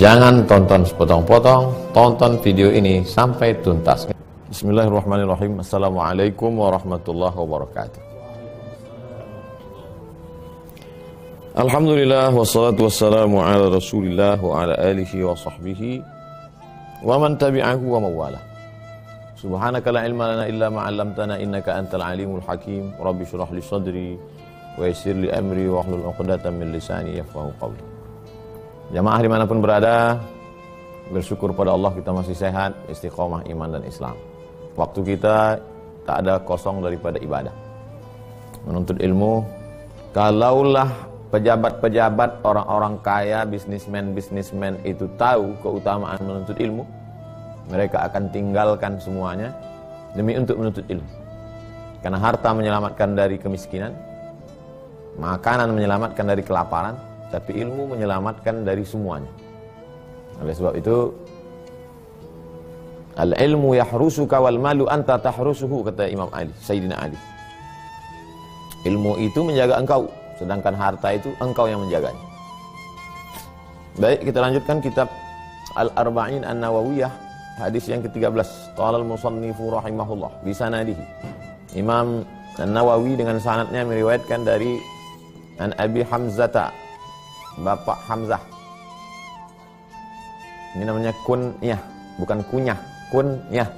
Jangan tonton sepotong-potong, tonton video ini sampai tuntas. Bismillahirrahmanirrahim. Assalamualaikum warahmatullahi wabarakatuh. Alhamdulillah wassalatu wassalamu ala Rasulillah wa ala alihi wa sahbihi wa man tabi'ahu wa mawala. Subhanaka la ilma lana illa ma 'allamtana innaka antal alimul hakim. Rabbi shrah li sadri wa yassir li amri wa hlul 'uqdatam min lisani yafqahu qawli. Jamaah dimanapun berada, bersyukur pada Allah kita masih sehat, istiqomah iman dan Islam. Waktu kita tak ada kosong daripada ibadah, menuntut ilmu. Kalaulah pejabat-pejabat, orang-orang kaya, bisnismen itu tahu keutamaan menuntut ilmu, mereka akan tinggalkan semuanya demi untuk menuntut ilmu. Karena harta menyelamatkan dari kemiskinan, makanan menyelamatkan dari kelaparan, tapi ilmu menyelamatkan dari semuanya. Oleh sebab itu, al-ilmu yahrusuka wal malu anta tahrusuhu, kata Imam Ali, Sayyidina Ali. Ilmu itu menjaga engkau, sedangkan harta itu engkau yang menjaganya. Baik, kita lanjutkan kitab Al-Arba'in An-Nawawiyah, hadis yang ke-13. Qala al-musannifu rahimahullah bi sanadihi. Imam An-Nawawi dengan sanadnya meriwayatkan dari An Abi Hamzata, Bapak Hamzah. Ini namanya kunyah, bukan kunyah, kunyah.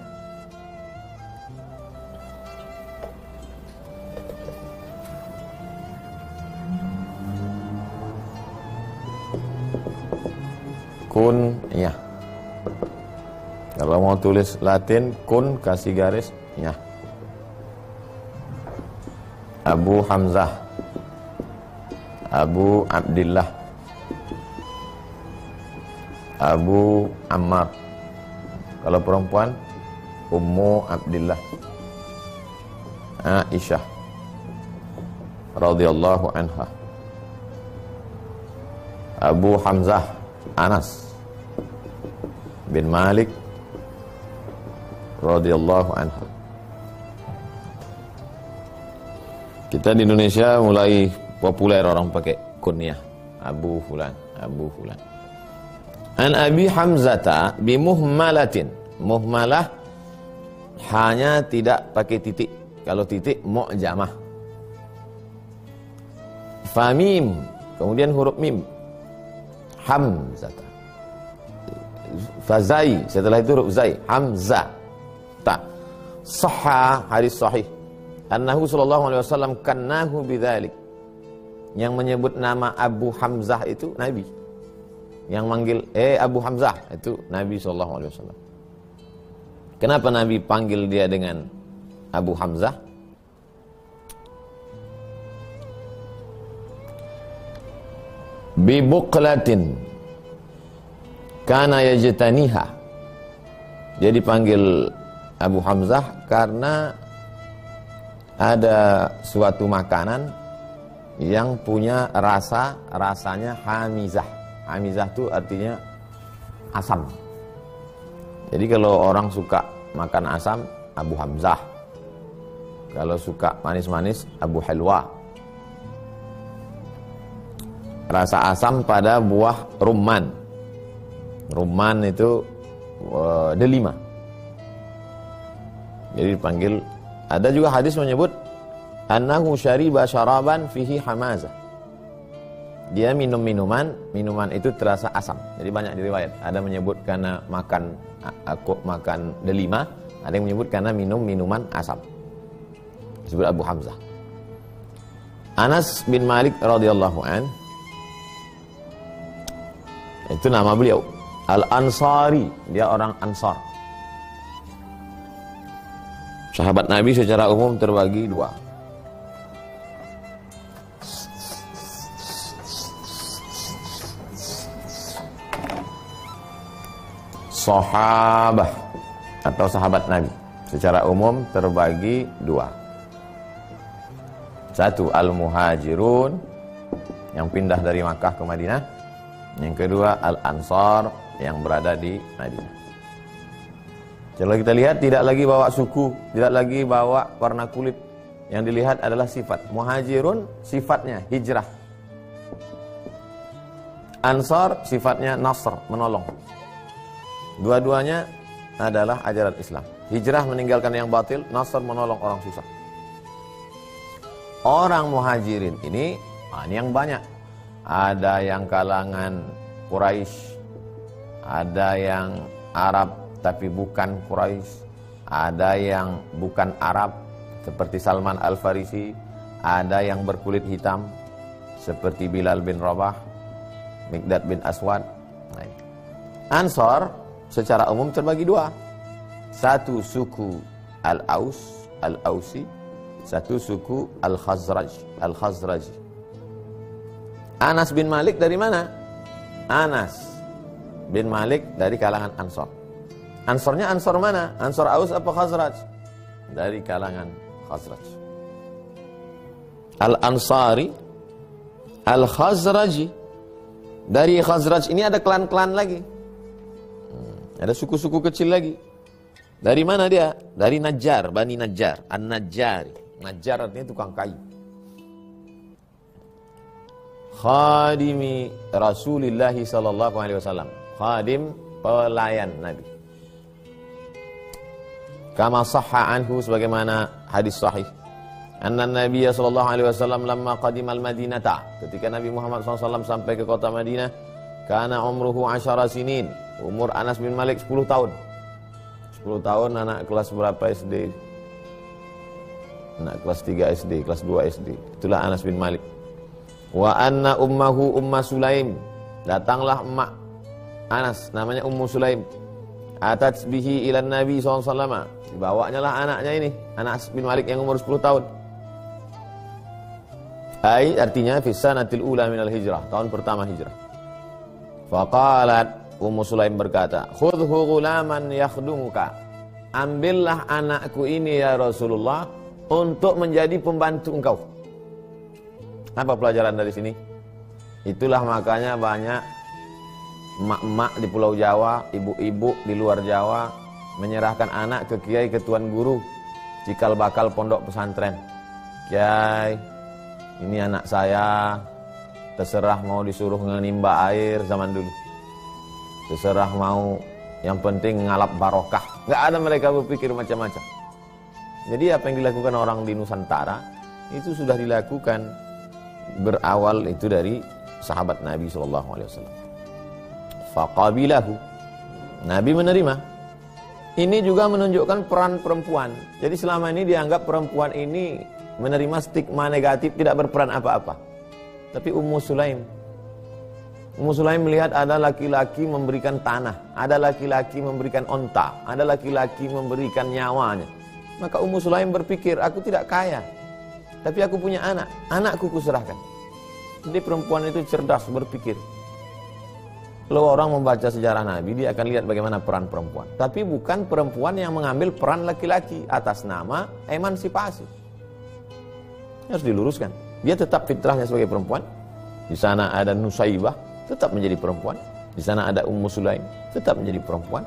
Kunyah. Kalau mau tulis Latin, kun kasih garis nyah. Abu Hamzah, Abu Abdillah, Abu Ammar. Kalau perempuan, Ummu Abdillah, Aisyah radhiyallahu anha. Abu Hamzah, Anas bin Malik radhiyallahu anha. Kita di Indonesia mulai populer orang pakai kunyah, Abu Fulan, Abu Fulan. An Abi Hamzata bimuhmalatin. Muhmalah hanya tidak pakai titik. Kalau titik mu'jamah. Famim, kemudian huruf mim. Hamzata. Fazai, setelah itu huruf zai. Hamzah. Ta. Sahha, hadis sahih. Annahu sallallahu alaihi wasallam kannahu bidzalik. Yang menyebut nama Abu Hamzah itu Nabi. Yang manggil Abu Hamzah itu Nabi SAW. Kenapa Nabi panggil dia dengan Abu Hamzah? Bibuqlatin kana yajtaniha. Dia dipanggil Abu Hamzah karena ada suatu makanan yang punya rasanya hamizah. Hamizah itu artinya asam. Jadi kalau orang suka makan asam, Abu Hamzah. Kalau suka manis-manis, Abu Halwa. Rasa asam pada buah rumman. Rumman itu delima. Jadi dipanggil. Ada juga hadis menyebut annahu syariba syaraban fihi hamazah. Dia minum minuman itu terasa asam. Jadi banyak diriwayat. Ada menyebut karena makan delima, ada yang menyebut karena minum minuman asam. Disebut Abu Hamzah. Anas bin Malik radhiyallahu an, itu nama beliau. Al-Ansari, dia orang Ansar. Sahabat Nabi secara umum terbagi dua. Sahabah atau sahabat Nabi secara umum terbagi dua. Satu, al-muhajirun yang pindah dari Makkah ke Madinah. Yang kedua, al-ansar yang berada di Madinah. Kalau kita lihat, tidak lagi bawa suku, tidak lagi bawa warna kulit. Yang dilihat adalah sifat. Muhajirun sifatnya hijrah. Ansar sifatnya nasr, menolong. Dua-duanya adalah ajaran Islam. Hijrah meninggalkan yang batil, nasr menolong orang susah. Orang muhajirin ini yang banyak. Ada yang kalangan Quraisy, ada yang Arab tapi bukan Quraisy, ada yang bukan Arab seperti Salman Al-Farisi, ada yang berkulit hitam seperti Bilal bin Rabah, Miqdad bin Aswad. Ansar secara umum terbagi dua. Satu suku Al-Aus, Al-Ausi, satu suku Al-Khazraji. Anas bin Malik dari mana? Anas bin Malik dari kalangan Ansar. Ansarnya Ansar mana? Ansar Aus apa Khazraj? Dari kalangan Khazraj. Al-Ansari, Al-Khazraji. Dari Khazraj ini ada klan-klan lagi. Ada suku-suku kecil lagi. Dari mana dia? Dari Najjar, Bani Najjar, An-Najjari. Najjar artinya tukang kayu. Khadimi Rasulullah sallallahu alaihi wasallam. Khadim, pelayan Nabi. Kama sahha anhu, sebagaimana hadis sahih. Anna Nabi sallallahu alaihi wasallam lamma qadimal Madinata, ketika Nabi Muhammad SAW sampai ke kota Madinah, kana umruhu 10 sinin. Umur Anas bin Malik 10 tahun. 10 tahun, anak kelas berapa SD? Anak kelas 3 SD, kelas 2 SD. Itulah Anas bin Malik. Wa anna ummahu Umma Sulaim. Datanglah emak Anas, namanya Ummu Sulaim. Atat bihi ilan Nabi SAW. Dibawanya lah anaknya ini, Anas bin Malik yang umur 10 tahun. Artinya fi sanatil ula minal hijrah, tahun pertama hijrah. Faqalat, Ummu Sulaim berkata, khudhu ghulaman yakhdumuka. Ambillah anakku ini ya Rasulullah untuk menjadi pembantu engkau. Apa pelajaran dari sini? Itulah makanya banyak emak-emak di Pulau Jawa, ibu-ibu di luar Jawa menyerahkan anak ke kiai, ke tuan guru, cikal bakal pondok pesantren. Kiai, ini anak saya, terserah mau disuruh menimba air zaman dulu, terserah mau, yang penting ngalap barokah. Nggak ada mereka berpikir macam-macam. Jadi apa yang dilakukan orang di Nusantara itu sudah dilakukan berawal itu dari sahabat Nabi SAW. Faqabilahu, Nabi menerima. Ini juga menunjukkan peran perempuan. Jadi selama ini dianggap perempuan ini menerima stigma negatif, tidak berperan apa-apa. Tapi Ummu Sulaim melihat ada laki-laki memberikan tanah, ada laki-laki memberikan onta, ada laki-laki memberikan nyawanya. Maka Ummu Sulaim berpikir, aku tidak kaya, tapi aku punya anak, anakku kuserahkan. Jadi perempuan itu cerdas berpikir. Kalau orang membaca sejarah Nabi, dia akan lihat bagaimana peran perempuan. Tapi bukan perempuan yang mengambil peran laki-laki atas nama emansipasi. Ini harus diluruskan. Dia tetap fitrahnya sebagai perempuan. Di sana ada Nusaibah, tetap menjadi perempuan. Di sana ada Ummu Sulaim, tetap menjadi perempuan.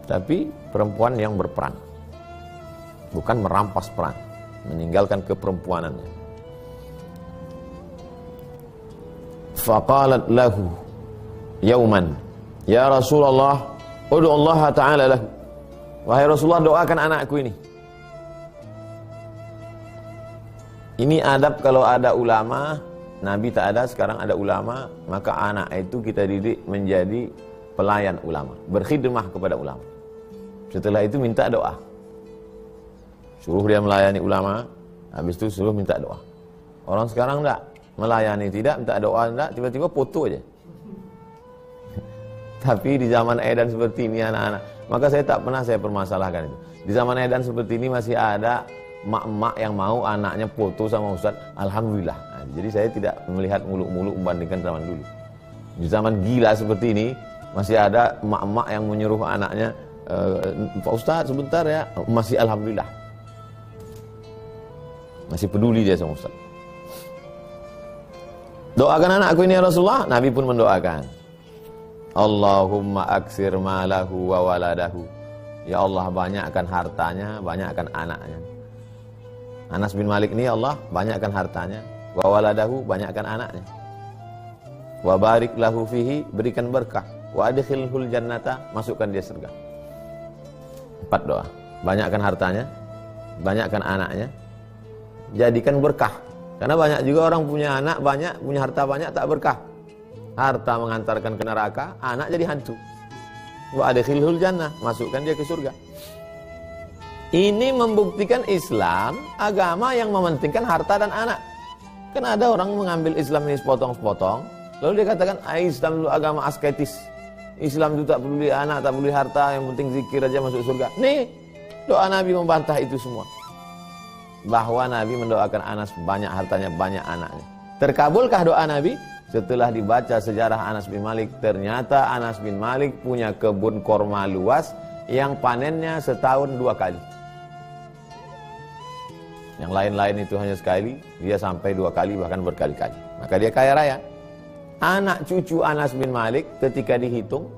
Tapi perempuan yang berperan. Bukan merampas peran, meninggalkan keperempuanannya. Faqalat lahu yauman, ya Rasulullah, ud'u Allah Ta'ala lahu. Wahai Rasulullah, doakan anakku ini. Ini adab kalau ada ulama. Nabi tak ada, sekarang ada ulama, maka anak itu kita didik menjadi pelayan ulama, berkhidmah kepada ulama. Setelah itu minta doa. Suruh dia melayani ulama, habis itu suruh minta doa. Orang sekarang enggak, melayani tidak, minta doa enggak, tiba-tiba foto aja. Tapi di zaman edan seperti ini anak-anak, maka saya tak pernah saya permasalahkan itu. Di zaman edan seperti ini masih ada mak-mak yang mau anaknya foto sama ustaz, alhamdulillah. Nah, jadi saya tidak melihat muluk-muluk membandingkan zaman dulu. Di zaman gila seperti ini masih ada mak-mak yang menyuruh anaknya, Pak Ustaz sebentar ya, masih alhamdulillah. Masih peduli dia sama ustaz. Doakan anakku ini ya Rasulullah. Nabi pun mendoakan. Allahumma aksir malahu wa waladahu. Ya Allah, banyakkan hartanya, banyakkan anaknya. Anas bin Malik ini, ya Allah, banyakkan hartanya, wa waladahu, banyakkan anaknya. Wa barik lahu fihi, berikan berkah. Wa adkhilhul jannata, masukkan dia surga. 4 doa. Banyakkan hartanya, banyakkan anaknya, jadikan berkah. Karena banyak juga orang punya anak banyak, punya harta banyak, tak berkah. Harta mengantarkan ke neraka, anak jadi hantu. Wa adkhilhul jannah, masukkan dia ke surga. Ini membuktikan Islam agama yang mementingkan harta dan anak. Kan ada orang mengambil Islam ini sepotong-sepotong, lalu dia katakan, Islam itu agama asketis. Islam itu tak peduli anak, tak peduli harta, yang penting zikir aja masuk surga. Nih, doa Nabi membantah itu semua. Bahwa Nabi mendoakan Anas banyak hartanya, banyak anaknya. Terkabulkah doa Nabi? Setelah dibaca sejarah Anas bin Malik, ternyata Anas bin Malik punya kebun korma luas yang panennya setahun 2 kali. Yang lain-lain itu hanya sekali, dia sampai 2 kali bahkan berkali-kali. Maka dia kaya raya. Anak cucu Anas bin Malik ketika dihitung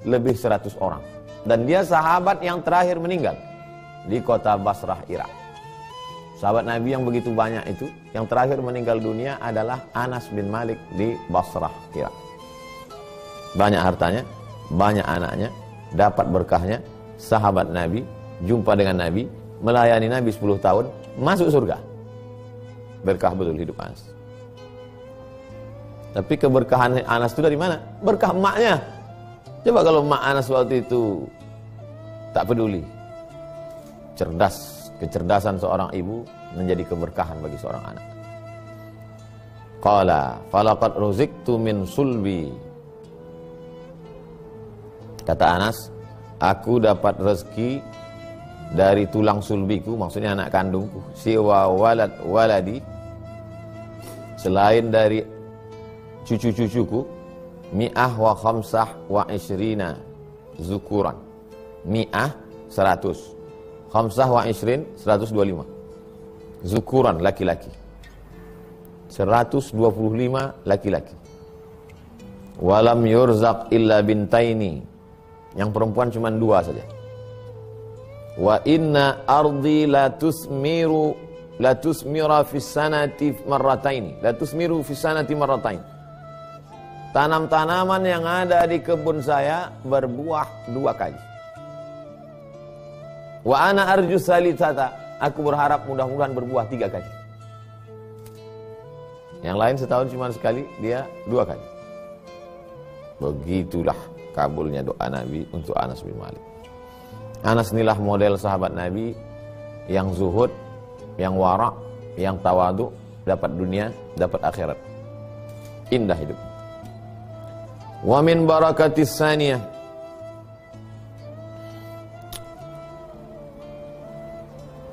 lebih 100 orang. Dan dia sahabat yang terakhir meninggal di kota Basrah, Irak. Sahabat Nabi yang begitu banyak itu, yang terakhir meninggal dunia adalah Anas bin Malik di Basrah, Irak. Banyak hartanya, banyak anaknya, dapat berkahnya, sahabat Nabi, jumpa dengan Nabi, melayani Nabi 10 tahun, masuk surga. Berkah betul hidup Anas. Tapi keberkahan Anas itu dari mana? Berkah emaknya. Coba kalau emak Anas waktu itu tak peduli. Cerdas, kecerdasan seorang ibu menjadi keberkahan bagi seorang anak. Qala falaqad ruziktu min sulbi. Kata Anas, aku dapat rezeki dari tulang sulbiku, maksudnya anak kandungku, siwa waladi, selain dari cucu-cucuku, mi'ah wa khamsah wa ishrina zukuran. Mi'ah 100, khamsah wa ishrin 125, zukuran laki-laki, 125 laki-laki. Walam yurzaq illa bintaini, yang perempuan cuma 2 saja. Wa inna ardi la tusmira fis sanati marrataini, la tusmiru fis sanati marratain. Tanam-tanaman yang ada di kebun saya berbuah 2 kali. Wa ana arju salisata, aku berharap mudah-mudahan berbuah 3 kali. Yang lain setahun cuma sekali, dia 2 kali. Begitulah kabulnya doa Nabi untuk Anas bin Malik. Anas inilah model sahabat Nabi yang zuhud, yang wara', yang tawadu, dapat dunia, dapat akhirat. Indah hidup. Wa min barakatis saniyah,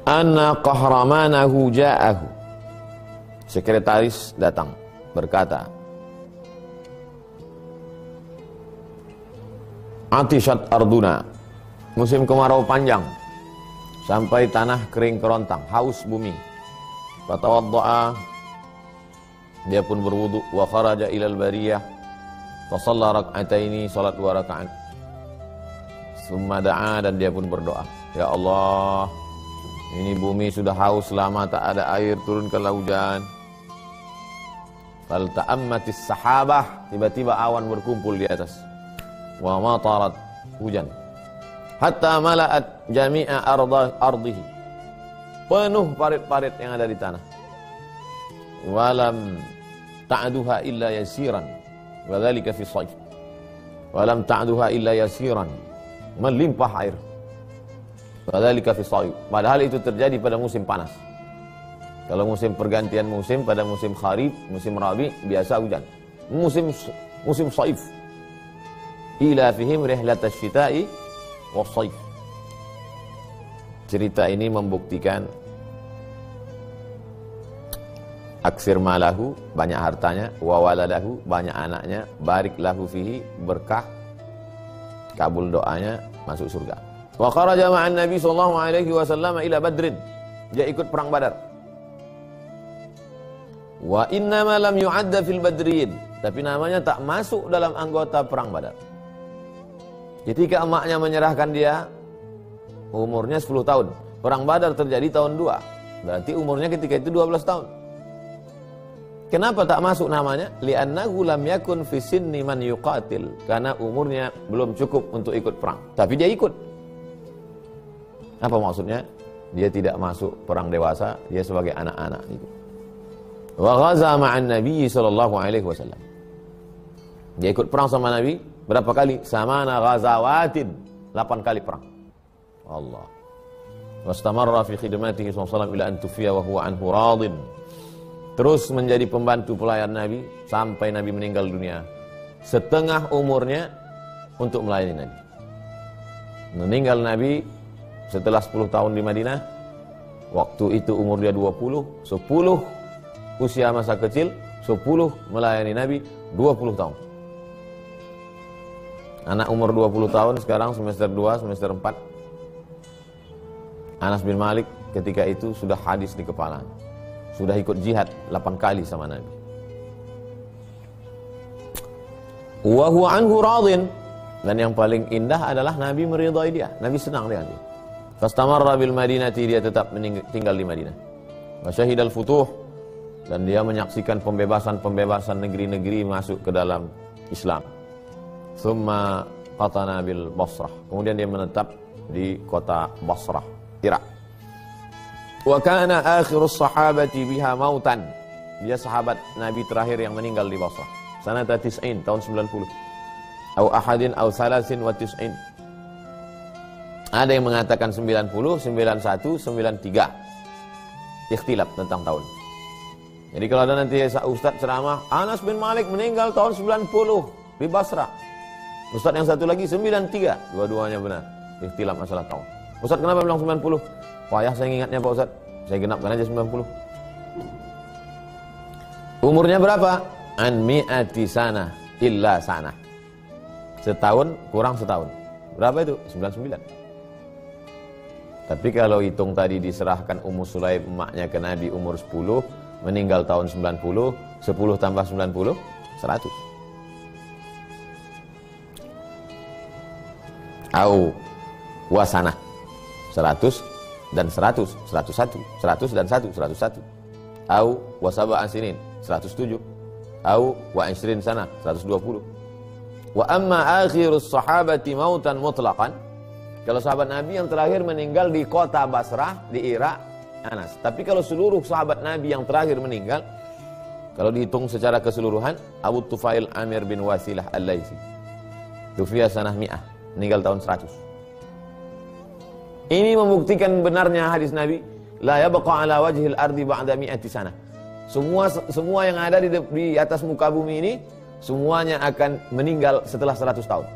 anna qahramanahu ja'ahu. Sekretaris datang berkata, atishat arduna, musim kemarau panjang sampai tanah kering kerontang, haus bumi. Fatawadda'a, dia pun berwudu, wa kharaja ilal bariyah, fa shalla rak'ataini, salat 2 rakaat. Summa da'a, dan dia pun berdoa, ya Allah, ini bumi sudah haus lama tak ada air, turunkanlah hujan. Fal ta'ammatis sahabah, tiba-tiba awan berkumpul di atas. Wa matarat, hujan. Hatta mala'at jami'a ardihi, penuh parit-parit yang ada di tanah. Walam ta'duha illa yasiran, wa dzalika fi shaif. Walam ta'duha illa yasiran, melimpah air. Wa dzalika fi shaif. Padahal itu terjadi pada musim panas. Kalau musim pergantian musim, pada musim kharif, musim rabi, biasa hujan. Musim shaif. Ila fihim rihlatash syita'i was-shaif. Cerita ini membuktikan aksir malahu, banyak hartanya, wa waladahu, banyak anaknya, barik lahu fihi, berkah, kabul doanya, masuk surga. Wa kharaja ma'an Nabi sallallahu alaihi wasallam ila Badrin. Dia ikut perang Badar. Wa innama lam yu'adda fil badriyin, tapi namanya tak masuk dalam anggota perang Badar. Ketika emaknya menyerahkan dia, umurnya 10 tahun. Perang Badar terjadi tahun 2. Berarti umurnya ketika itu 12 tahun. Kenapa tak masuk namanya? Li'annahu lam yakun fi sinni man yuqatil. Karena umurnya belum cukup untuk ikut perang. Tapi dia ikut. Apa maksudnya? Dia tidak masuk perang dewasa, dia sebagai anak-anak itu. Wa ghaza ma'an Nabi sallallahu alaihi wasallam. Dia ikut perang sama Nabi berapa kali? Samana ghazawatin. 8 kali perang. Allah. Wastamarra fi khidmatihi sallallahu alaihi wasallam ila an tufiya wa huwa anhu radin. Terus menjadi pembantu pelayan Nabi sampai Nabi meninggal dunia. Setengah umurnya untuk melayani Nabi. Meninggal Nabi setelah 10 tahun di Madinah. Waktu itu umur dia 20, 10 usia masa kecil, 10 melayani Nabi, 20 tahun. Anak umur 20 tahun sekarang semester 2, semester 4. Anas bin Malik ketika itu sudah hadis di kepala. Sudah ikut jihad 8 kali sama Nabi. Wa huwa anhu radin. Dan yang paling indah adalah Nabi meridai dia. Nabi senang dengan dia. Fastamarra bil Madinati, dia tetap tinggal di Madinah. Wa syahidal futuh, dan dia menyaksikan pembebasan negeri-negeri masuk ke dalam Islam. Tsumma qatana bil Basrah. Kemudian dia menetap di kota Basrah, Irak. Wa kana akhirus sahabati biha mautan. Dia sahabat Nabi terakhir yang meninggal di Basrah. Sanata 90, tahun 90. Au ahadin au salasin wa tis'in. Ada yang mengatakan 90, 91, 93. Ikhtilaf tentang tahun. Jadi kalau ada nanti Ustaz ceramah, Anas bin Malik meninggal tahun 90 di Basrah. Ustaz yang satu lagi 93. Dua-duanya benar. Ikhtilaf masalah tahun. Ustaz kenapa bilang 90? Payah saya ingatnya Pak Ustaz. Saya genapkan aja 90. Umurnya berapa? An mi'ati sana illa sana. Setahun kurang setahun. Berapa itu? 99. Tapi kalau hitung tadi diserahkan Ummu Sulaim emaknya ke Nabi umur 10, meninggal tahun 90, 10 tambah 90, 100. Au wasana. 100 dan 100, 101, 100 dan 1, 101. Au wasaba asinin, 107. Au wa isrin sana, 120. Wa amma akhirus sahabati mautan mutlaqan. Kalau sahabat Nabi yang terakhir meninggal di kota Basrah, di Irak, Anas. Tapi kalau seluruh sahabat Nabi yang terakhir meninggal, kalau dihitung secara keseluruhan, Abu Tufail Amir bin Wasilah Al-Laisi. Tufiya sanah mi'ah, meninggal tahun 100. Ini membuktikan benarnya hadis Nabi, la yabqa ala wajhil ardi ba'da mi'ati sana. Semua yang ada di atas muka bumi ini semuanya akan meninggal setelah 100 tahun.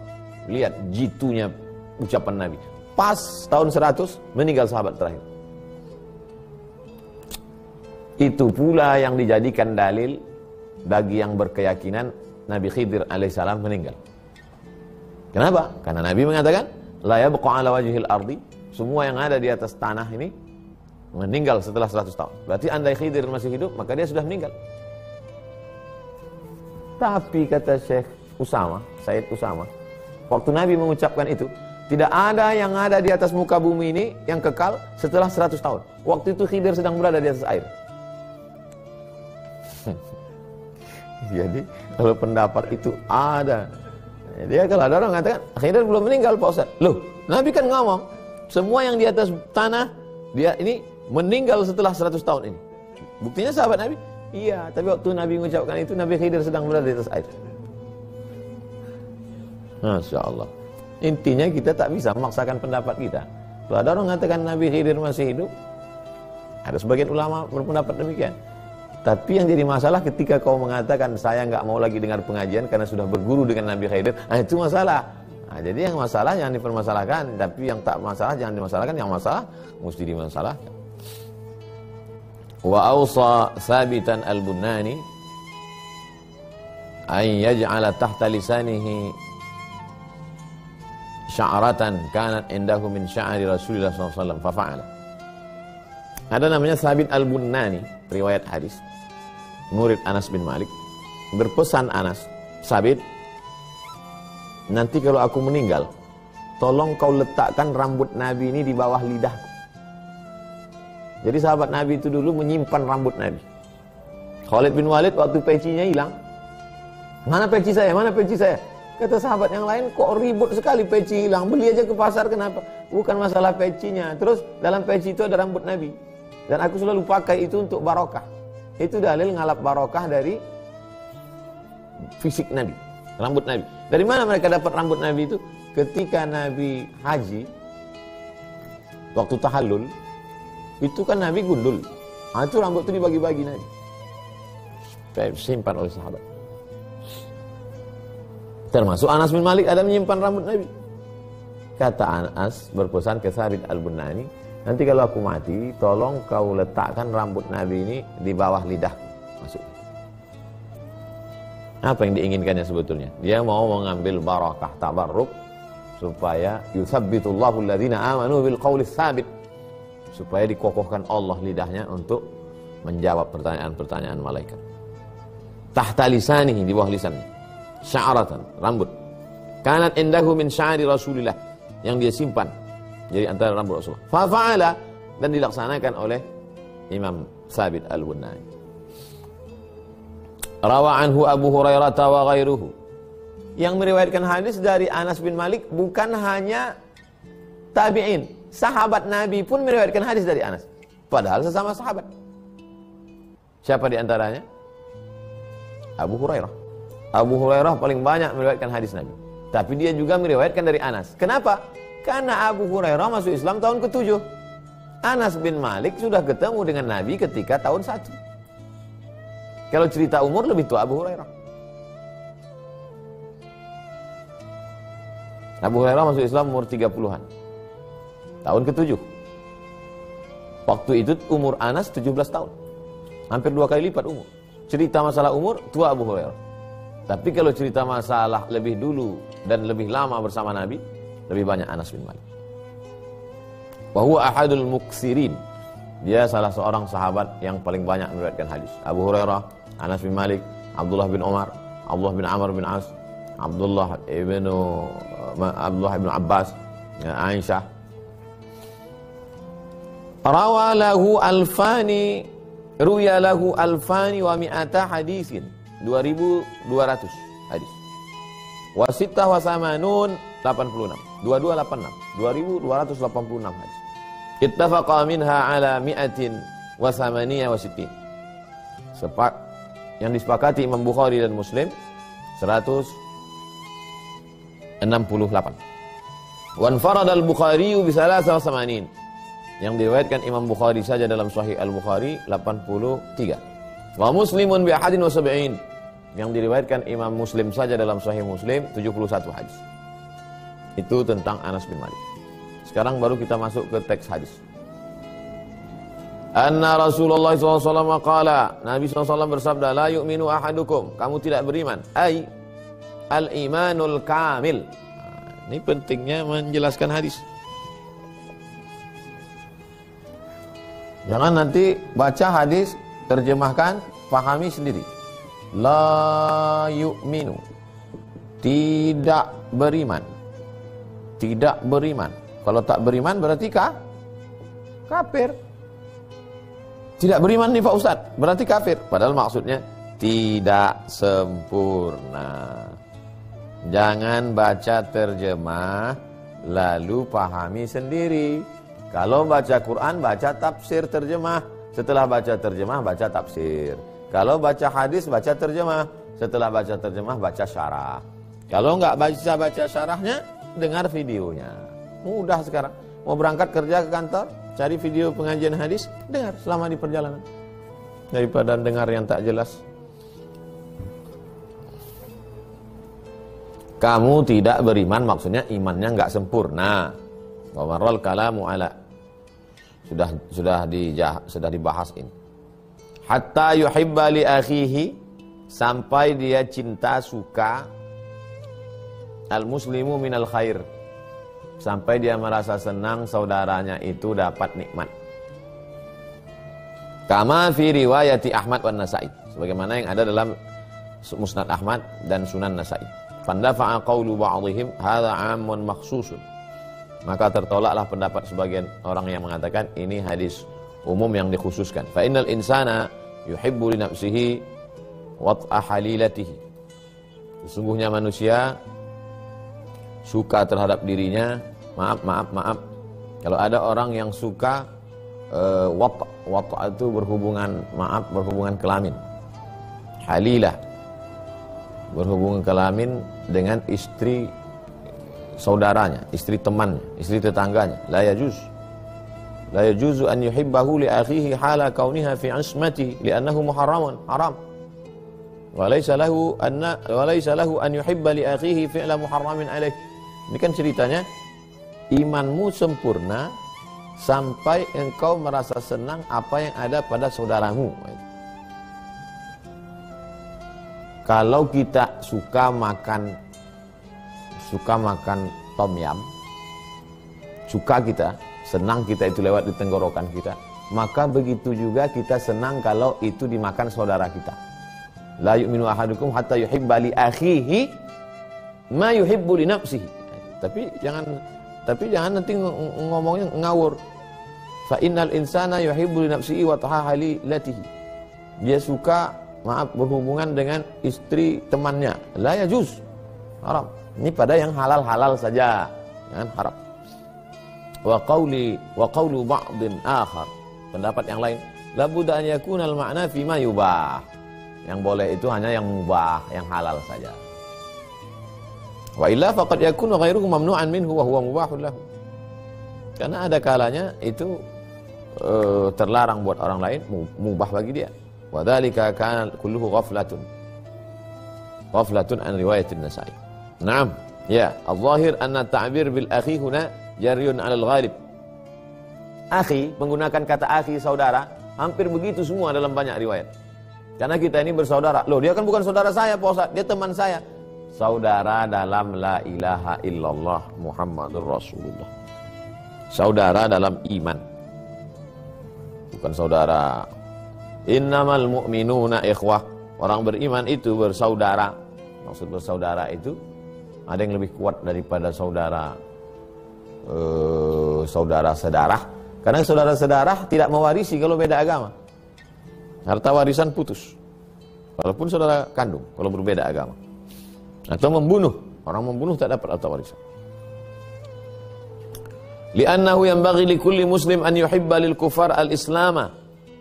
Lihat jitunya ucapan Nabi. Pas tahun 100 meninggal sahabat terakhir. Itu pula yang dijadikan dalil bagi yang berkeyakinan Nabi Khidir alaihissalam meninggal. Kenapa? Karena Nabi mengatakan la yabqa ala wajhil ardi. Semua yang ada di atas tanah ini meninggal setelah 100 tahun. Berarti andai Khidir masih hidup, maka dia sudah meninggal. Tapi kata Syekh Usama, Said Usama, waktu Nabi mengucapkan itu, tidak ada yang ada di atas muka bumi ini yang kekal setelah 100 tahun. Waktu itu Khidir sedang berada di atas air. Jadi kalau pendapat itu ada. Dia kalau ada orang mengatakan Khidir belum meninggal Pak Ustaz. Loh, Nabi kan ngomong semua yang di atas tanah dia ini meninggal setelah 100 tahun ini. Buktinya sahabat Nabi? Iya, tapi waktu Nabi mengucapkan itu Nabi Khidir sedang berada di atas air. Masya Allah. Intinya kita tak bisa memaksakan pendapat kita. Kalau ada orang mengatakan Nabi Khidir masih hidup, ada sebagian ulama berpendapat demikian. Tapi yang jadi masalah ketika kau mengatakan saya nggak mau lagi dengar pengajian karena sudah berguru dengan Nabi Khidir, itu masalah. Nah, jadi yang masalah jangan dipermasalahkan, tapi yang tak masalah jangan dimasalahkan, yang masalah mesti dimasalahkan. Wa awsa Thabitan al-Bunani an yaj'ala tahta lisanihi sya'ratan kanat indahu min sya'ri Rasulullah SAW fafa'ala. Ada namanya Thabit al-Bunani, riwayat hadis, murid Anas bin Malik, berpesan Anas, Thabit, nanti kalau aku meninggal, tolong kau letakkan rambut Nabi ini di bawah lidahku. Jadi sahabat Nabi itu dulu menyimpan rambut Nabi. Khalid bin Walid waktu pecinya hilang. Mana peci saya? Mana peci saya? Kata sahabat yang lain, kok ribut sekali peci hilang. Beli aja ke pasar, kenapa? Bukan masalah pecinya. Terus dalam peci itu ada rambut Nabi. Dan aku selalu pakai itu untuk barokah. Itu dalil ngalap barokah dari fisik Nabi, rambut Nabi. Dari mana mereka dapat rambut Nabi itu? Ketika Nabi haji, waktu tahallul, itu kan Nabi gundul. Itu rambut itu dibagi-bagi Nabi. Simpan oleh sahabat. Termasuk Anas bin Malik ada menyimpan rambut Nabi. Kata Anas berpesan ke Thabit al-Bunani, nanti kalau aku mati, tolong kau letakkan rambut Nabi ini di bawah lidah. Masuk. Apa yang diinginkannya sebetulnya? Dia mau mengambil barakah tabarruk supaya yutsabbitullahu alladhina amanu bil qawli tsabit, supaya dikokohkan Allah lidahnya untuk menjawab pertanyaan-pertanyaan malaikat. Tahta lisanihi, di bawah lisannya. Sya'ratan, rambut. Kanat indahu min sya'ri Rasulillah, yang dia simpan jadi antara rambut Rasulullah. Fa'ala, dan dilaksanakan oleh Imam Thabit al-Bunani. Rawa anhu Abu Hurairah wa ghairuhu. Yang meriwayatkan hadis dari Anas bin Malik bukan hanya tabi'in, sahabat Nabi pun meriwayatkan hadis dari Anas. Padahal sesama sahabat. Siapa di antaranya? Abu Hurairah. Abu Hurairah paling banyak meriwayatkan hadis Nabi. Tapi dia juga meriwayatkan dari Anas. Kenapa? Karena Abu Hurairah masuk Islam tahun ke-7. Anas bin Malik sudah ketemu dengan Nabi ketika tahun 1. Kalau cerita umur lebih tua Abu Hurairah. Abu Hurairah masuk Islam umur 30-an. Tahun ke-7. Waktu itu umur Anas 17 tahun. Hampir 2 kali lipat umur. Cerita masalah umur, tua Abu Hurairah. Tapi kalau cerita masalah lebih dulu dan lebih lama bersama Nabi, lebih banyak Anas bin Malik. Wa huwa ahadul muksirin. Dia salah seorang sahabat yang paling banyak meriwayatkan hadis. Abu Hurairah, Anas bin Malik, Abdullah bin Umar, Abdullah bin Amr bin As, Abdullah bin Abbas, Aisyah. Rawa lahu alfani, ruya lahu alfani wa mi'ata hadisin. 2.200 hadis. Wasitah wasamanun 86. 2286. 2.286 hadis. Ittafaqa minha ala mi'atin wasamaniya wasittin. Yang disepakati Imam Bukhari dan Muslim 168. Wanfarad al-Bukhari bisalasa wasamanin. Yang diriwayatkan Imam Bukhari saja dalam Sahih Al-Bukhari 83. Wa Muslimun bi ahadin wa sab'in. Yang diriwayatkan Imam Muslim saja dalam Sahih Muslim 71 hadis. Itu tentang Anas bin Malik. Sekarang baru kita masuk ke teks hadis. Anna Rasulullah SAW qala, Nabi SAW bersabda, la yu'minu ahadukum, kamu tidak beriman. Ay al-imanul kamil. Ini pentingnya menjelaskan hadis. Jangan nanti baca hadis, terjemahkan, pahami sendiri. La yu'minu, tidak beriman. Tidak beriman. Kalau tak beriman berarti kafir. Tidak beriman nih Pak Ustaz, berarti kafir. Padahal maksudnya tidak sempurna. Jangan baca terjemah lalu pahami sendiri. Kalau baca Quran, baca tafsir terjemah. Setelah baca terjemah, baca tafsir. Kalau baca hadis, baca terjemah. Setelah baca terjemah, baca syarah. Kalau nggak baca syarahnya, dengar videonya. Mudah sekarang. Mau berangkat kerja ke kantor, cari video pengajian hadis, dengar selama di perjalanan. Daripada dengar yang tak jelas. Kamu tidak beriman, maksudnya imannya nggak sempurna. Wa marral kalamu ala. Sudah dibahas ini. Hatta yuhibba li akhihi, sampai dia cinta suka al-muslimu minal khair, sampai dia merasa senang saudaranya itu dapat nikmat. Kama fi riwayati Ahmad wan Nasa'i, sebagaimana yang ada dalam Musnad Ahmad dan Sunan Nasa'i. Fandafa'a qawlu ba'dihim hadza 'ammun makhsusun. Maka tertolaklah pendapat sebagian orang yang mengatakan ini hadis umum yang dikhususkan. Fa innal insana yuhibbu li nafsihi wat'a halilatihi. Sesungguhnya manusia suka terhadap dirinya, maaf. Kalau ada orang yang suka wat'a itu berhubungan kelamin. Halilah, berhubungan kelamin dengan istri saudaranya, istri temannya, istri tetangganya. La yajuzu an yuhibbahu li akhihi hala kauniha fi ismatihi li'annahu muharramun, haram. Wa laysa lahu an yuhibba li akhihi fi'la muharramin alaih. Ini kan ceritanya, imanmu sempurna sampai engkau merasa senang apa yang ada pada saudaramu. Kalau kita suka makan tom yam, senang kita itu lewat di tenggorokan kita, maka begitu juga kita senang kalau itu dimakan saudara kita. La yu'minu ahadukum hatta yuhibba li akhihi ma yuhibbu li nafsihi. Tapi jangan nanti ngomongnya ngawur. Fa innal insana yuhibbu li nafsihi wa tahalilatihi. Dia suka berhubungan dengan istri temannya. La yajuz. Haram. Ini pada yang halal-halal saja, jangan haram. Wa qawlu ba'din akhar. Pendapat yang lain, la budda an yakuna al-ma'na fi ma yubah. Yang boleh itu hanya yang mubah, yang halal saja. Wa illa faqad yakunu ghairuhu mamnu'an minhu wa huwa mubahun lahu. Karena ada kalanya itu terlarang buat orang lain, mubah bagi dia. Wa dzalika kana kulluhu ghaflatun an riwayatin Nasa'i. Naam, ya, al-zahir anna ta'bir bil akhi huna jariyun 'ala al-ghalib. Akhi, menggunakan kata akhi, saudara, hampir begitu semua dalam banyak riwayat. Karena kita ini bersaudara. Loh, dia kan bukan saudara saya, Pak Ustaz, dia teman saya. Saudara dalam la ilaha illallah Muhammadur Rasulullah. Saudara dalam iman. Bukan saudara. Innamal mu'minuna ikhwah. Orang beriman itu bersaudara. Maksud bersaudara itu ada yang lebih kuat daripada saudara sedarah. Karena saudara sedarah tidak mewarisi kalau beda agama. Harta warisan putus. Walaupun saudara kandung kalau berbeda agama. Atau membunuh. Orang membunuh tak dapat harta warisan. Li'annahu yanbaghi likulli muslim an yuhibba lil kufar al-islama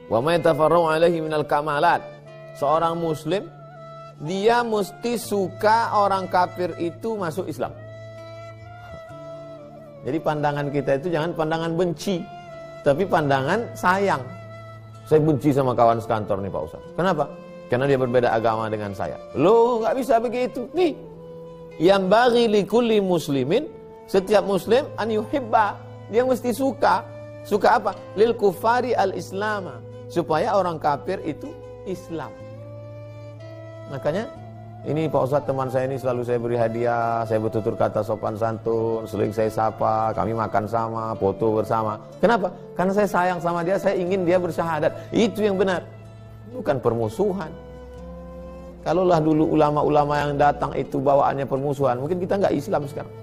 wa ma yatafarra'u alaihi minal kamalat. Seorang muslim dia mesti suka orang kafir itu masuk Islam. Jadi pandangan kita itu jangan pandangan benci, tapi pandangan sayang. Saya benci sama kawan sekantor nih Pak Ustaz. Kenapa? Karena dia berbeda agama dengan saya. Loh, nggak bisa begitu. Nih, yang bagi likulli muslimin, setiap muslim an yuhibba, dia mesti suka. Suka apa? Lil kufari al-islama, supaya orang kafir itu Islam. Makanya ini Pak Ustaz, teman saya ini selalu saya beri hadiah, saya bertutur kata sopan santun, sering saya sapa, kami makan sama, foto bersama. Kenapa? Karena saya sayang sama dia, saya ingin dia bersyahadat. Itu yang benar. Bukan permusuhan. Kalaulah dulu ulama-ulama yang datang itu bawaannya permusuhan, mungkin kita nggak Islam sekarang.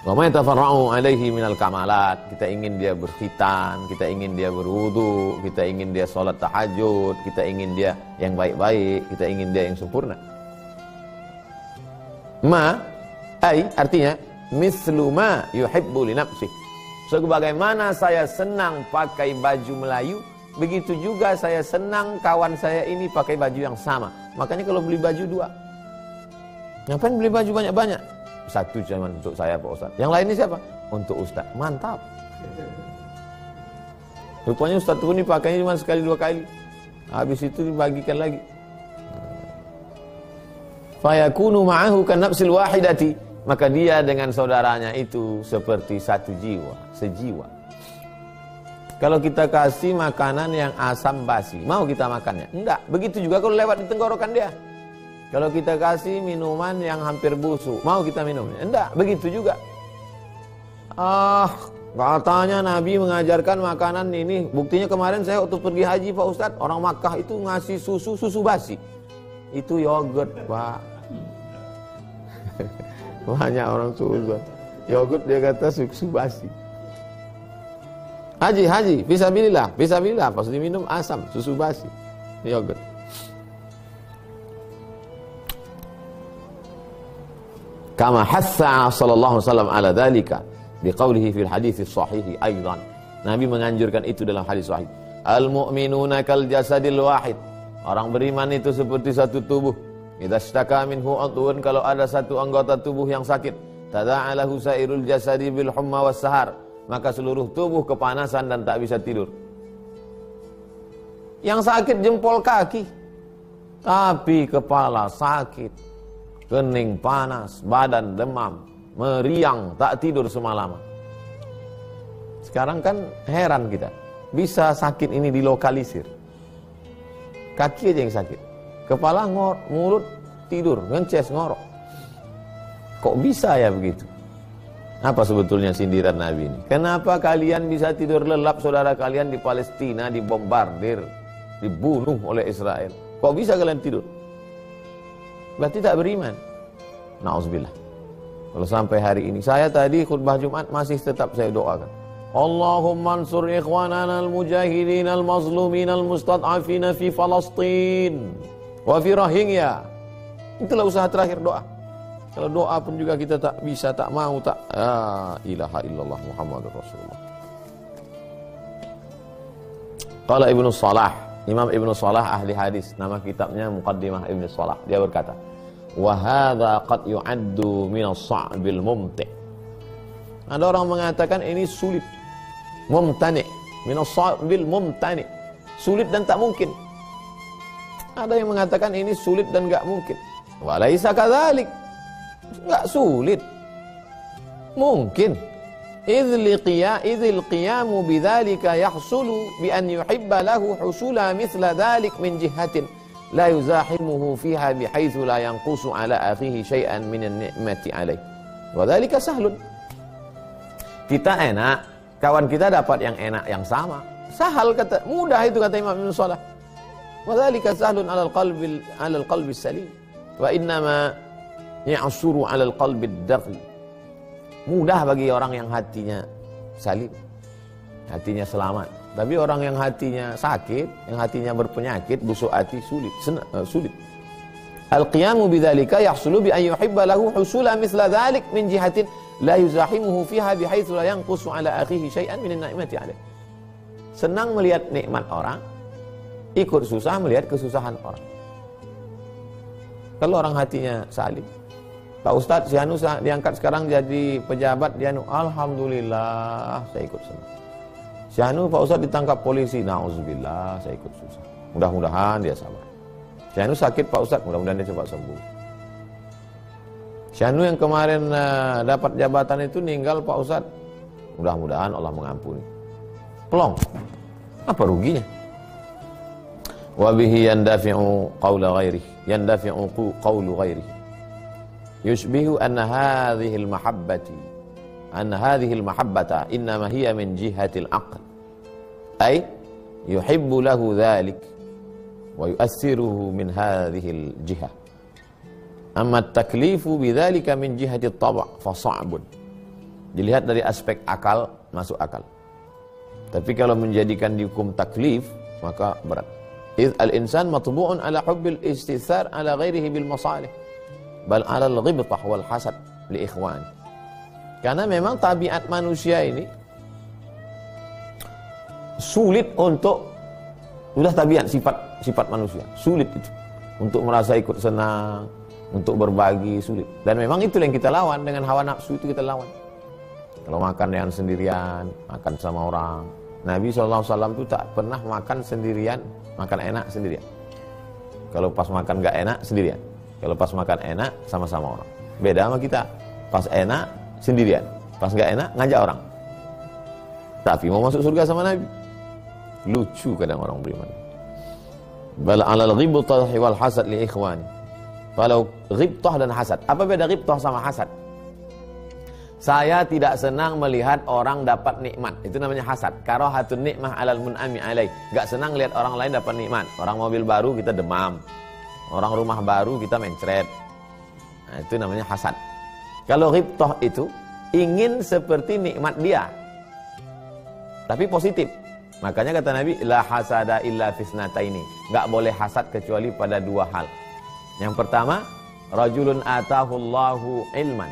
Wa ma yatafarra'u alaihi minal kamalat. Kita ingin dia berkhitan, kita ingin dia berwudu, kita ingin dia sholat tahajud, kita ingin dia yang baik-baik, kita ingin dia yang sempurna. Artinya mislu ma yuhibbu li nafsihi. Sebagaimana saya senang pakai baju Melayu, begitu juga saya senang kawan saya ini pakai baju yang sama. Makanya kalau beli baju 2, ngapain beli baju banyak-banyak? Satu cuma untuk saya Pak Ustaz. Yang lainnya siapa? Untuk Ustaz. Mantap. Rupanya Ustaz itu ini pakainya cuma sekali 2 kali. Habis itu dibagikan lagi. Fayakunu ma'ahu kan nafsil wahidati. Maka dia dengan saudaranya itu seperti satu jiwa, sejiwa. Kalau kita kasih makanan yang asam basi, mau kita makannya? Enggak. Begitu juga kalau lewat di tenggorokan dia. Kalau kita kasih minuman yang hampir busuk, mau kita minumnya? Enggak, begitu juga. Katanya Nabi mengajarkan makanan ini. Buktinya kemarin saya waktu pergi haji Pak Ustadz, orang Makkah itu ngasih susu basi. Itu yogurt Pak. Banyak orang susu. Yogurt dia kata susu basi. Haji, fisabilillah, pas diminum asam, susu basi, yogurt. Kama hassa sallallahu alaihi wasallam ala dzalika biqaulihi fil hadits sahih aidan. Nabi menganjurkan itu dalam hadis sahih. Al-mu'minuna kal jasadil wahid. Orang beriman itu seperti satu tubuh. Idza istaka minhu udhun, kalau ada satu anggota tubuh yang sakit, tada'alahu sairul jasadi bil humma was sahar, maka seluruh tubuh kepanasan dan tak bisa tidur. Yang sakit jempol kaki, tapi kepala sakit, kening panas, badan demam, meriang, tak tidur semalaman. Sekarang kan heran kita, bisa sakit ini dilokalisir. Kaki aja yang sakit, kepala mulut tidur, ngences, ngorok. Kok bisa ya begitu? Apa sebetulnya sindiran Nabi ini? Kenapa kalian bisa tidur lelap, saudara kalian di Palestina dibombardir, dibunuh oleh Israel? Kok bisa kalian tidur? Berarti tak beriman. Na'udzubillah. Kalau sampai hari ini, saya tadi khutbah Jumat masih tetap saya doakan. Allahumma ansur ikhwanana al-mujahidin al-mazlumin al-mustad'afina fi Falastin wa fi Rohingya. Itulah usaha terakhir doa. Kalau doa pun juga kita tak bisa, tak mau, tak ilaha illallah Muhammadur Rasulullah. Qala Ibnu Salah, Imam Ibnu Salah ahli hadis, nama kitabnya Muqaddimah Ibnu Salah. Dia berkata, wa hadza qad yu'addu min as-sa'bil mumti'. Ada orang mengatakan ini sulit, mumtani', min as-sa'bil mumtani', sulit dan tak mungkin. Ada yang mengatakan ini sulit dan enggak mungkin. Wa laisa kadzalik. Enggak sulit, mungkin. Idzil qiyamu bidzalika yahsulu bi an yuhibba lahu husula mithla dzalik min jihatin la yuzahimuhu fiha bihaitsu la yanqusu ala akhihi syai'an min an-ni'mati alaih. Wa dzalika sahlun. Kita enak, kawan kita dapat yang enak yang sama. Sahal, kata, mudah itu kata Imam Ibnu Shalah. Wa dzalika sahlun 'alal qalbi salim. Wa innama ya'suru 'alal qalbi ad-daghi. Mudah bagi orang yang hatinya salim, hatinya selamat. Tapi orang yang hatinya sakit, yang hatinya berpenyakit, busuk hati, sulit. Al-qiyamu bidzalika yahsulu bi an yuhibba lahu husula mithla dzalik min jihatin la yuzahimuhu fiha bihaitsu la yanqusu 'ala akhihi syai'an min an-ni'mati 'alaih. Senang melihat nikmat orang, ikut susah melihat kesusahan orang. Kalau orang hatinya salim, Pak Ustadz, si Anu diangkat sekarang jadi pejabat, dia Anu, alhamdulillah, saya ikut senang. Si Anu, Pak Ustadz ditangkap polisi, na'udzubillah, saya ikut susah. Mudah-mudahan dia sabar. Si Anu sakit Pak Ustadz, mudah-mudahan dia cepat sembuh. Si Anu yang kemarin dapat jabatan itu ninggal Pak Ustadz, mudah-mudahan Allah mengampuni. Pelong, apa ruginya? Wabihi yandafi'u qawla ghairih, yandafi'u qawlu ghairih. Yushbihu anna hadhihi al-mahabbata innama hiya min jihatil aql, ay yuhibbu lahu dhalik wa yu'assiruhu min hadhihi al-jihah. Amma at-taklifu bidzalika min jihati at-tab' fa sa'bun. Dilihat dari aspek akal, masuk akal. Tapi kalau menjadikan dihukum taklif, maka berat. Idz al-insan matbu'un ala hubbil istithar ala ghairihi bil masalih, bal alal ghibtah wal hasad li ikhwani. Karena memang tabiat manusia ini sulit untuk, sudah tabiat sifat manusia, sulit itu untuk merasa ikut senang, untuk berbagi, sulit. Dan memang itu yang kita lawan, dengan hawa nafsu itu kita lawan. Kalau makan dengan sendirian, makan sama orang, Nabi SAW itu tak pernah makan sendirian, makan enak sendirian. Kalau pas makan gak enak, sendirian. Kalau pas makan enak, sama-sama orang. Beda sama kita. Pas enak, sendirian. Pas gak enak, ngajak orang. Tapi mau masuk surga sama Nabi. Lucu kadang orang beriman. Bal alal ghibtah wal hasad li ikhwani. Kalau ghibtah dan hasad. Apa beda ghibtah sama hasad? Saya tidak senang melihat orang dapat nikmat. Itu namanya hasad. Karahatun nikmah alal mun'ami alaih. Gak senang lihat orang lain dapat nikmat. Orang mobil baru kita demam. Orang rumah baru kita mencret. Nah, itu namanya hasad. Kalau ghibtah itu ingin seperti nikmat dia. tapi positif. Makanya kata Nabi, la hasada illa fisnataini. Enggak boleh hasad kecuali pada dua hal. Yang pertama, rajulun atahullahu ilman.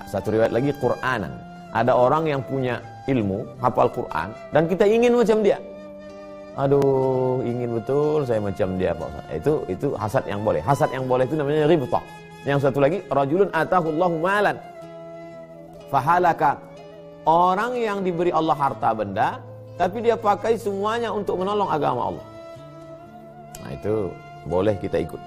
Satu riwayat lagi, Qur'anan. Ada orang yang punya ilmu, hafal Quran, dan kita ingin macam dia. Aduh, ingin betul saya macam dia, Pak Ustaz. Itu hasad yang boleh. Hasad yang boleh itu namanya ghibthah. Yang satu lagi, rajulun atahullahu malan fahalaka. Orang yang diberi Allah harta benda, tapi dia pakai semuanya untuk menolong agama Allah. Nah, itu boleh kita ikut.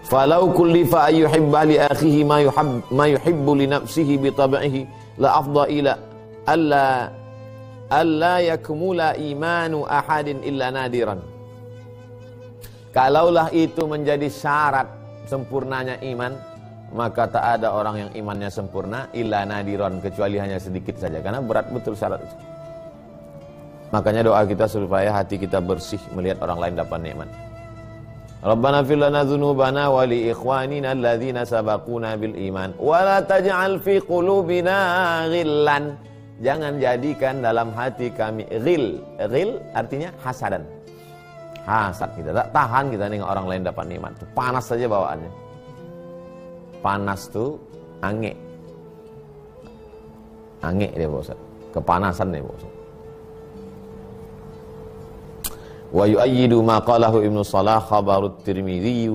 Falau kullifa ayyuhibba li akhihi ma yuhibbu li nafsihi bi tab'ihi la afdha ila alla yakmula imanu ahadin illa nadiran. Kalaulah itu menjadi syarat sempurnanya iman, maka tak ada orang yang imannya sempurna illa nadiran, kecuali hanya sedikit saja, karena berat betul syarat itu. Makanya doa kita supaya hati kita bersih melihat orang lain dapat nikmat. Rabbana fir lana dzunubana wa li ikhwanina alladzina sabaquna bil iman wa la taj'al fi qulubina ghillan. Jangan jadikan dalam hati kami ghil. Ghil artinya hasadan. Hasad kita, tak tahan kita nengok orang lain dapat nikmat. Panas saja bawaannya. Panas tuh ange. Ange dia Pak Ustaz. Kepanasan dia Pak Ustaz. Wa yu'ayyidu ma qalahu Ibnu Shalah khabarut Tirmidzi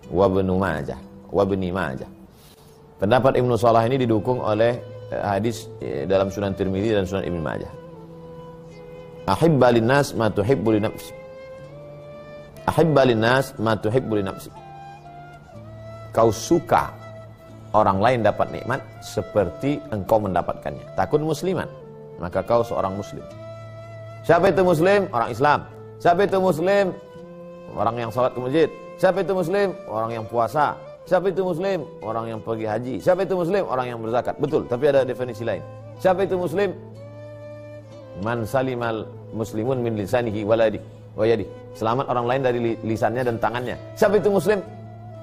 wa Ibnu Majah. Pendapat Ibnu Shalah ini didukung oleh hadis dalam Sunan Tirmidzi dan Sunan Ibnu Majah. Ahibba linnas ma tuhibbu li nafsi. Ahibba linnas ma tuhibbu li nafsi. Kau suka orang lain dapat nikmat seperti engkau mendapatkannya. Takun musliman, maka kau seorang muslim. Siapa itu muslim? Orang Islam. Siapa itu muslim? Orang yang salat ke masjid. Siapa itu muslim? Orang yang puasa. Siapa itu muslim? Orang yang pergi haji. Siapa itu muslim? Orang yang berzakat. Betul, tapi ada definisi lain. Siapa itu muslim? Man salimal muslimun min lisanihi wa yadihi. Selamat orang lain dari lisannya dan tangannya. Siapa itu muslim?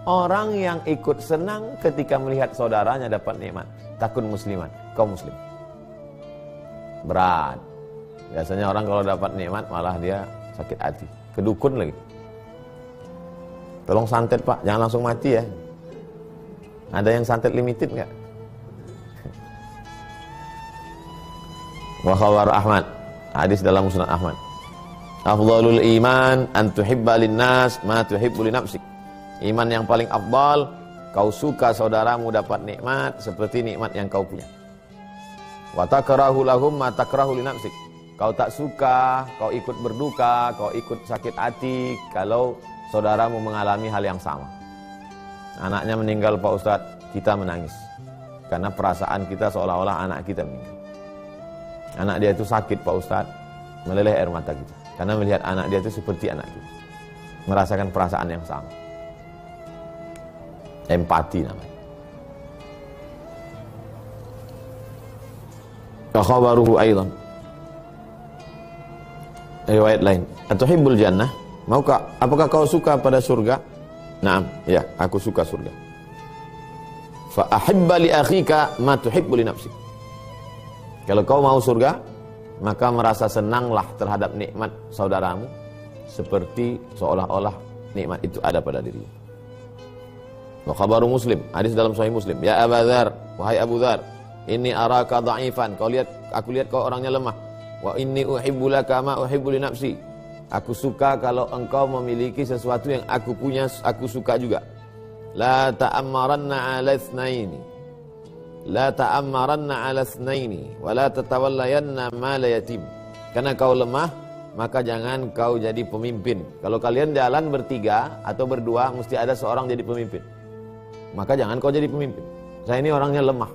Orang yang ikut senang ketika melihat saudaranya dapat nikmat. Takun musliman, kaum muslim. Berat. Biasanya orang kalau dapat nikmat malah dia sakit hati. Kedukun lagi. Tolong santet Pak, jangan langsung mati ya. Ada yang santet limited enggak? Wa khabar Ahmad, hadis dalam Musnad Ahmad. Afdhalul iman an tuhibba linnas ma tuhibbu li nafsik. Iman yang paling afdal, kau suka saudaramu dapat nikmat seperti nikmat yang kau punya. Wa takrahu lahum ma takrahu li nafsik. Kau tak suka, kau ikut berduka, kau ikut sakit hati kalau saudaramu mengalami hal yang sama. Anaknya meninggal Pak Ustadz, kita menangis. Karena perasaan kita seolah-olah anak kita meninggal. Anak dia itu sakit Pak Ustadz, meleleh air mata kita. Karena melihat anak dia itu seperti anak kita. Merasakan perasaan yang sama. Empati namanya. Khabaruhu aidan. Riwayat lain. Atuhibbul jannah? Apakah kau suka pada surga? Naam, ya, aku suka surga. Fa ahibba li akhika ma tuhibbu li nafsik. Kalau kau mau surga, maka merasa senanglah terhadap nikmat saudaramu seperti seolah-olah nikmat itu ada pada dirimu. Wa khabaru Muslim, hadis dalam Sahih Muslim. Ya Abu Dzar, wahai Abu Dzar, inni araka dha'ifan. Aku lihat kau orangnya lemah. Wa inni uhibbu laka ma uhibbu li nafsi. Aku suka kalau engkau memiliki sesuatu yang aku punya, aku suka juga. La ta'ammaranna 'ala itsnaini. La ta'ammaranna 'ala itsnaini wa la tatawallayanna mal yatim. Karena kau lemah, maka jangan kau jadi pemimpin. Kalau kalian jalan bertiga atau berdua, mesti ada seorang jadi pemimpin. Maka jangan kau jadi pemimpin. Saya ini orangnya lemah,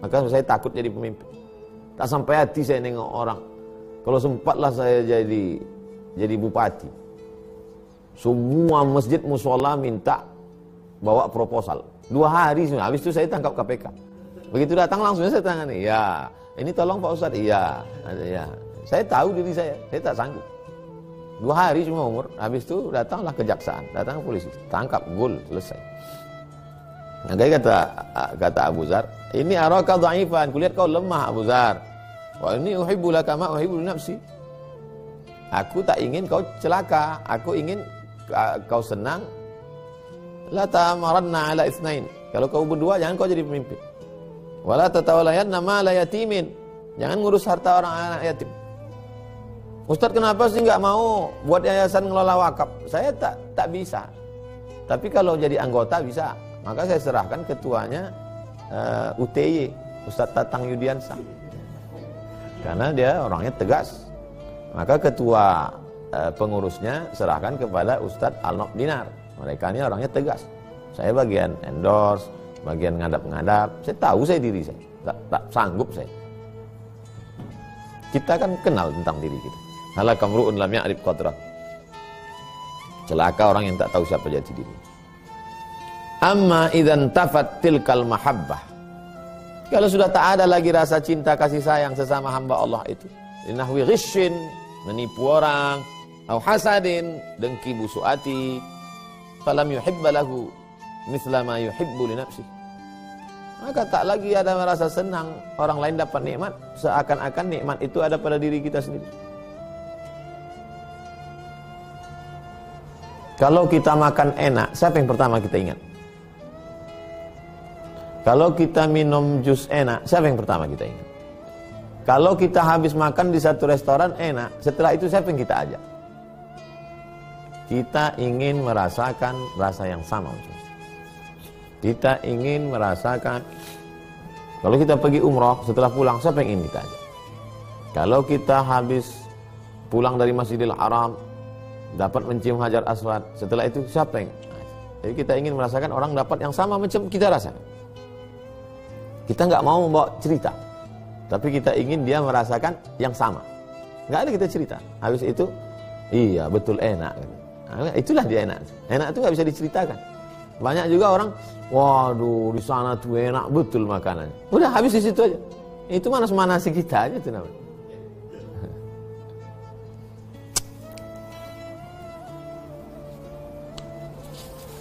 maka saya takut jadi pemimpin. Tak sampai hati saya nengok orang. Kalau sempatlah saya jadi bupati, semua masjid musola minta bawa proposal. 2 hari sudah, habis itu saya tangkap KPK. Begitu datang langsung saya tangani. Ya, ini tolong Pak Ustadz. Iya, ya. Saya tahu diri saya tak sanggup. 2 hari cuma umur, habis itu datanglah kejaksaan, datang polisi, tangkap, gol, selesai. Makanya kata Abu Dzar, ini araka dhaifan, kulihat kau lemah Abu Dzar. Wa inni uhibbu laka ma uhibbu li nafsi. Aku tak ingin kau celaka, aku ingin kau senang. La ta'maranna ala itsnain. Kalau kau berdua jangan kau jadi pemimpin. Wala tatawalayanna mala yatimin. Jangan ngurus harta orang anak yatim. Ustaz, kenapa sih nggak mau buat yayasan ngelola wakaf? Saya tak bisa. Tapi kalau jadi anggota bisa. Maka saya serahkan ketuanya UTY, Ustaz Tatang Yudiansah. Karena dia orangnya tegas. Maka ketua pengurusnya serahkan kepada Ustaz Al-Nok Dinar. Mereka ini orangnya tegas. Saya bagian endorse, bagian ngadap-ngadap. Saya tahu diri saya. Tak sanggup saya. Kita kan kenal tentang diri kita. Halaka mru'un lam ya'rif qadra. Celaka orang yang tak tahu siapa jati diri. Amma idzan tafat tilkal mahabbah. Kalau sudah tak ada lagi rasa cinta kasih sayang sesama hamba Allah itu, linahwi ghishin, menipu orang, au hasadin, dengki busuk hati, falam yuhibba lahu mithla ma yuhibbu li nafsihi. Maka tak lagi ada merasa senang orang lain dapat nikmat, seakan-akan nikmat itu ada pada diri kita sendiri. Kalau kita makan enak, siapa yang pertama kita ingat? Kalau kita minum jus enak, siapa yang pertama kita ingat? Kalau kita habis makan di satu restoran enak, setelah itu siapa yang kita ajak? Kita ingin merasakan rasa yang sama. Kita ingin merasakan, kalau kita pergi umroh, setelah pulang, siapa yang ingin kita ajak? Kalau kita habis pulang dari Masjidil Haram, dapat mencium Hajar Aswad, setelah itu siapa yang? Jadi kita ingin merasakan orang dapat yang sama macam kita rasakan. Kita nggak mau membawa cerita, tapi kita ingin dia merasakan yang sama. Nggak ada kita cerita. Habis itu, iya betul enak. Nah, itulah dia enak. Enak itu nggak bisa diceritakan. Banyak juga orang, waduh di sana tuh enak betul makanannya. Udah habis di situ aja. Itu manas-manasi kita aja tuh namanya.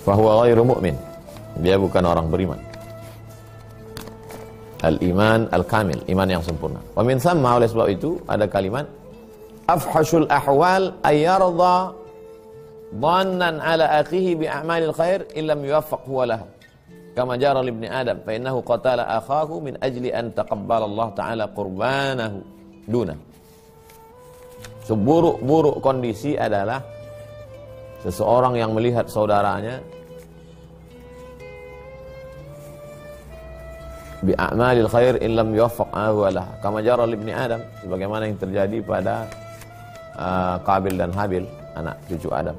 Fahuwa ghairu mu'min. Dia bukan orang beriman. Al-iman al-kamil, iman yang sempurna. Wa min thamma, oleh sebab itu ada kalimat afhashul ahwal ayyarda dhannan ala akhihi bi a'malil khair illam yuwaffaq huwa laha. Kama jara li ibni Adam fa innahu qatala akhahu min ajli an taqabbala Allah taala qurbanahu duna. Seburuk-buruk kondisi adalah seseorang yang melihat saudaranya bi'amalil khair illam yuwaffaq ahwalah kama jara li ibni Adam, sebagaimana yang terjadi pada Qabil dan Habil, anak cucu Adam,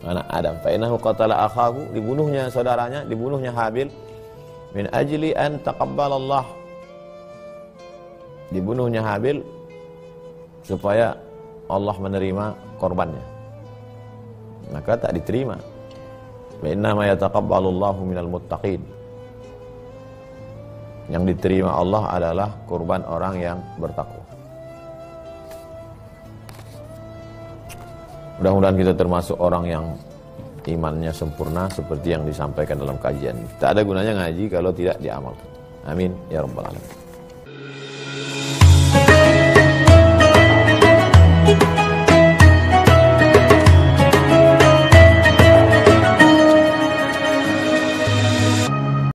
anak Adam. Fa innahu qatala akhahu, dibunuhnya saudaranya, dibunuhnya Habil, min ajli an taqabbalallah, dibunuhnya Habil supaya Allah menerima korbannya. Maka tak diterima. Wa inna ma yataqabbalullahu minal muttaqin. Yang diterima Allah adalah kurban orang yang bertakwa. Mudah-mudahan kita termasuk orang yang imannya sempurna seperti yang disampaikan dalam kajian. Tak ada gunanya ngaji kalau tidak diamalkan. Amin ya rabbal alamin.